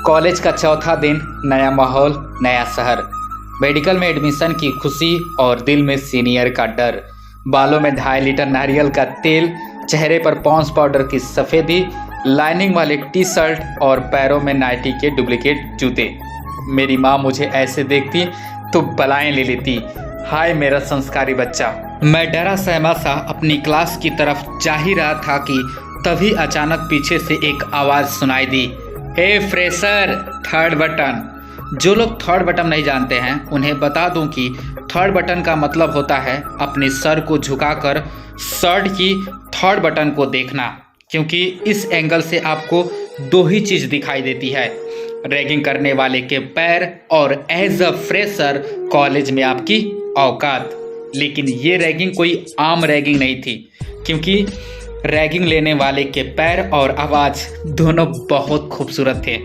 College का चौथा दिन, नया माहौल, नया शहर। मेडिकल में एडमिशन की खुशी और दिल में सीनियर का डर। बालों में 2.5 लीटर नारियल का तेल, चेहरे पर पॉन्स पाउडर की सफ़ेदी, लाइनिंग वाले टी शर्ट और पैरों में नाइटी के डुप्लीकेट जूते। मेरी माँ मुझे ऐसे देखती तो बलाएं ले लेती। हाय मेरा संस्कारी बच्चा। मैं डरा सहमा सा अपनी क्लास की तरफ जा ही रहा था कि तभी अचानक पीछे से एक आवाज़ सुनाई दी, हे फ्रेशर, थर्ड बटन। जो लोग थर्ड बटन नहीं जानते हैं उन्हें बता दूं कि थर्ड बटन का मतलब होता है अपने सर को झुकाकर शर्ट की थर्ड बटन को देखना, क्योंकि इस एंगल से आपको 2 ही चीज़ दिखाई देती है, रैगिंग करने वाले के पैर और एज अ फ्रेशर कॉलेज में आपकी औकात। लेकिन ये रैगिंग कोई आम रैगिंग नहीं थी, क्योंकि रैगिंग लेने वाले के पैर और आवाज़ दोनों बहुत खूबसूरत थे।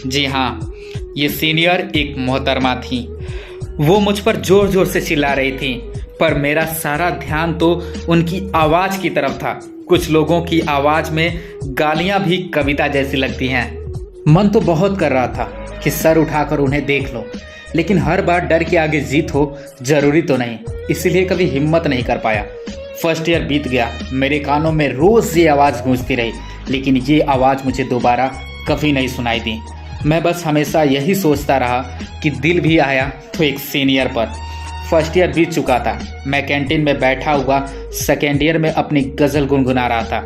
जी हाँ, ये सीनियर एक मोहतरमा थी। वो मुझ पर ज़ोर ज़ोर से चिल्ला रही थी, पर मेरा सारा ध्यान तो उनकी आवाज़ की तरफ था। कुछ लोगों की आवाज़ में गालियाँ भी कविता जैसी लगती हैं। मन तो बहुत कर रहा था कि सर उठाकर उन्हें देख लो, लेकिन हर बार डर के आगे जीत हो ज़रूरी तो नहीं, इसलिए कभी हिम्मत नहीं कर पाया। फर्स्ट ईयर बीत गया, मेरे कानों में रोज़ ये आवाज़ गूंजती रही, लेकिन ये आवाज़ मुझे दोबारा कभी नहीं सुनाई दी। मैं बस हमेशा यही सोचता रहा कि दिल भी आया तो एक सीनियर पर। फर्स्ट ईयर बीत चुका था। मैं कैंटीन में बैठा हुआ सेकेंड ईयर में अपनी गज़ल गुनगुना रहा था।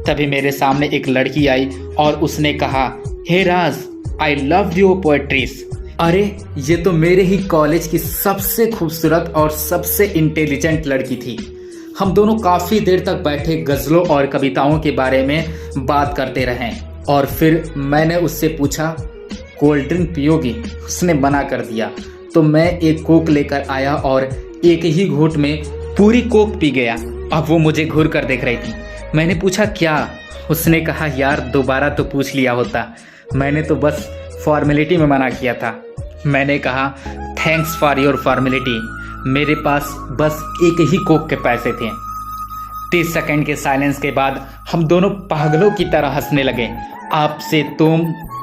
तभी मेरे सामने एक लड़की आई और उसने कहा, हे राज, आई लव योर पोएट्रीज। अरे ये तो मेरे ही कॉलेज की सबसे खूबसूरत और सबसे इंटेलिजेंट लड़की थी। हम दोनों काफ़ी देर तक बैठे गज़लों और कविताओं के बारे में बात करते रहे और फिर मैंने उससे पूछा, कोल्ड ड्रिंक पियोगी? उसने मना कर दिया। तो मैं एक कोक लेकर आया और एक ही घूंट में पूरी कोक पी गया। अब वो मुझे घूर कर देख रही थी। मैंने पूछा क्या? उसने कहा, यार दोबारा तो पूछ लिया होता, मैंने तो बस फॉर्मेलिटी में मना किया था। मैंने कहा, थैंक्स फॉर योर फॉर्मेलिटी, मेरे पास बस एक ही कोक के पैसे थे। 30 सेकंड के साइलेंस के बाद हम दोनों पागलों की तरह हंसने लगे। आपसे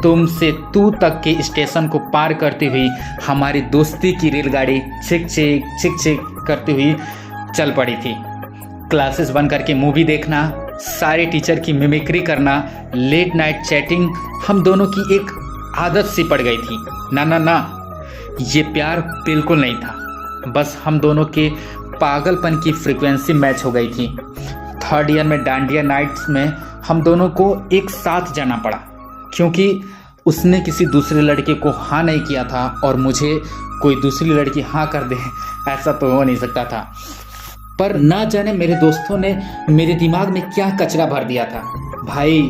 तुम से तू तक के स्टेशन को पार करती हुई हमारी दोस्ती की रेलगाड़ी छिक छिक छिक छिक करती हुई चल पड़ी थी। क्लासेस बंद करके मूवी देखना, सारे टीचर की मिमिक्री करना, लेट नाइट चैटिंग हम दोनों की एक आदत सी पड़ गई थी। ना, ये प्यार बिल्कुल नहीं था, बस हम दोनों के पागलपन की फ्रीक्वेंसी मैच हो गई थी। थर्ड ईयर में डांडिया नाइट्स में हम दोनों को एक साथ जाना पड़ा, क्योंकि उसने किसी दूसरे लड़के को हाँ नहीं किया था और मुझे कोई दूसरी लड़की हाँ कर दे ऐसा तो हो नहीं सकता था। पर ना जाने मेरे दोस्तों ने मेरे दिमाग में क्या कचरा भर दिया था। भाई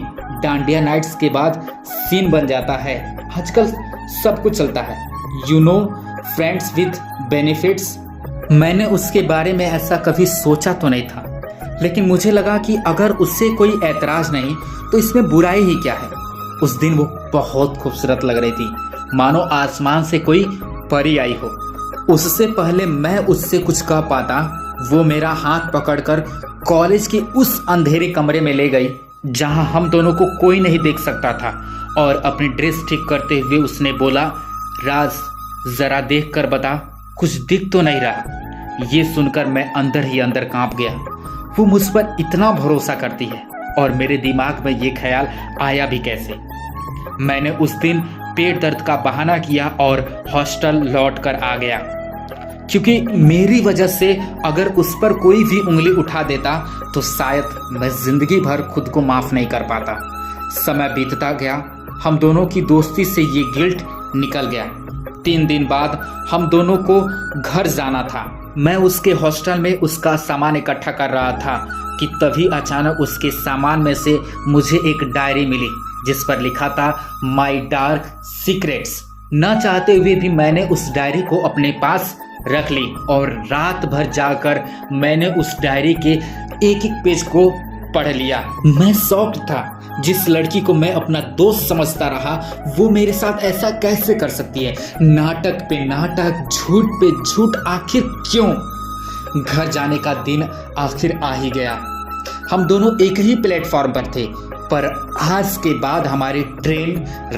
डांडिया नाइट्स के बाद सीन बन जाता है, आजकल सब कुछ चलता है, you know, friends with benefits. मैंने उसके बारे में ऐसा कभी सोचा तो नहीं था, लेकिन मुझे लगा कि अगर उससे कोई ऐतराज़ नहीं तो इसमें बुराई ही क्या है। उस दिन वो बहुत खूबसूरत लग रही थी, मानो आसमान से कोई परी आई हो। उससे पहले मैं उससे कुछ कह पाता, वो मेरा हाथ पकड़कर कॉलेज के उस अंधेरे कमरे में ले गई जहां हम दोनों को कोई नहीं देख सकता था, और अपनी ड्रेस ठीक करते हुए उसने बोला, राज ज़रा देख कर बता, कुछ दिख तो नहीं रहा। ये सुनकर मैं अंदर ही अंदर कांप गया। वो मुझ पर इतना भरोसा करती है और मेरे दिमाग में ये ख्याल आया भी कैसे। मैंने उस दिन पेट दर्द का बहाना किया और हॉस्टल लौट कर आ गया, क्योंकि मेरी वजह से अगर उस पर कोई भी उंगली उठा देता तो शायद मैं जिंदगी भर खुद को माफ़ नहीं कर पाता। समय बीतता गया, हम दोनों की दोस्ती से ये गिल्ट निकल गया। 3 दिन बाद हम दोनों को घर जाना था। मैं उसके हॉस्टल में उसका सामान इकट्ठा कर रहा था कि तभी अचानक उसके सामान में से मुझे एक डायरी मिली जिस पर लिखा था, माई डार्क सीक्रेट्स। न चाहते हुए भी मैंने उस डायरी को अपने पास रख ली और रात भर जाकर मैंने उस डायरी के एक एक पेज को पढ़ लिया। मैं शॉक्ड था। जिस लड़की को मैं अपना दोस्त समझता रहा वो मेरे साथ ऐसा कैसे कर सकती है? नाटक पे नाटक, झूठ पे झूठ, आखिर क्यों? घर जाने का दिन आखिर आ ही गया। हम दोनों एक ही प्लेटफॉर्म पर थे। पर आज के बाद हमारी ट्रेन,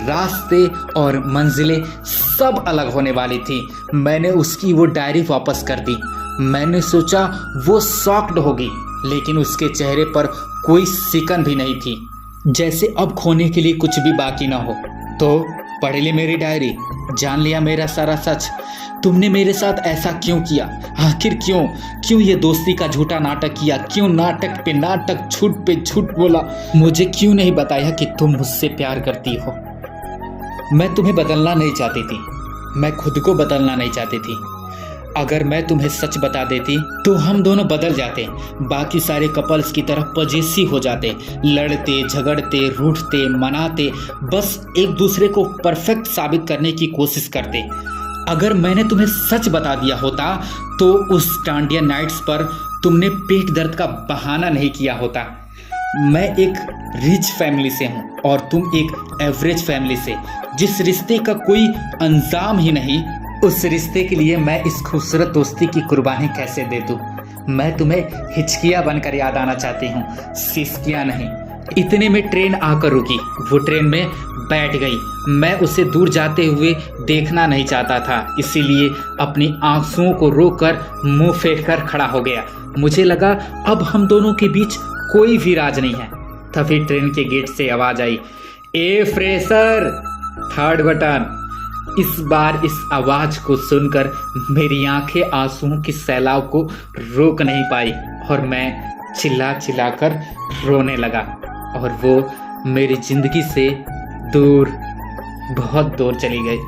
रास्ते और मंजिलें सब अलग होने वाली थी। मैंने उसकी वो डायरी वापस कर दी। मैंने सोचा वो शॉक्ड होगी, लेकिन उसके चेहरे पर कोई सिकन भी नहीं थी, जैसे अब खोने के लिए कुछ भी बाकी ना हो। तो पढ़ ली मेरी डायरी, जान लिया मेरा सारा सच। तुमने मेरे साथ ऐसा क्यों किया? आखिर क्यों ये दोस्ती का झूठा नाटक किया? क्यों नाटक पे नाटक, झूठ पे झूठ बोला? मुझे क्यों नहीं बताया कि तुम मुझसे प्यार करती हो? मैं तुम्हें बदलना नहीं चाहती थी, मैं खुद को बदलना नहीं चाहती थी। अगर मैं तुम्हें सच बता देती तो हम दोनों बदल जाते, बाकी सारे कपल्स की तरह पजेसिव हो जाते, लड़ते झगड़ते, रूठते मनाते, बस एक दूसरे को परफेक्ट साबित करने की कोशिश करते। अगर मैंने तुम्हें सच बता दिया होता तो उस डांडिया नाइट्स पर तुमने पेट दर्द का बहाना नहीं किया होता। मैं एक रिच फैमिली से हूँ और तुम एक एवरेज फैमिली से। जिस रिश्ते का कोई अंजाम ही नहीं, उस रिश्ते के लिए मैं इस खूबसूरत दोस्ती की कुर्बानी कैसे दे दूँ? मैं तुम्हें हिचकिया बनकर याद आना चाहती हूँ, सिसकिया नहीं। इतने में ट्रेन आकर रुकी। वो ट्रेन में बैठ गई। मैं उसे दूर जाते हुए देखना नहीं चाहता था, इसीलिए अपनी आंसुओं को रोककर मुंह फेर कर खड़ा हो गया। मुझे लगा अब हम दोनों के बीच कोई भी राज नहीं है। तभी ट्रेन के गेट से आवाज आई, ए फ्रेशर, थर्ड बटन। इस बार इस आवाज को सुनकर मेरी आंखें आंसुओं की सैलाब को रोक नहीं पाई और मैं चिल्ला चिल्ला कर रोने लगा। और वो मेरी जिंदगी से दूर, बहुत दूर चली गई।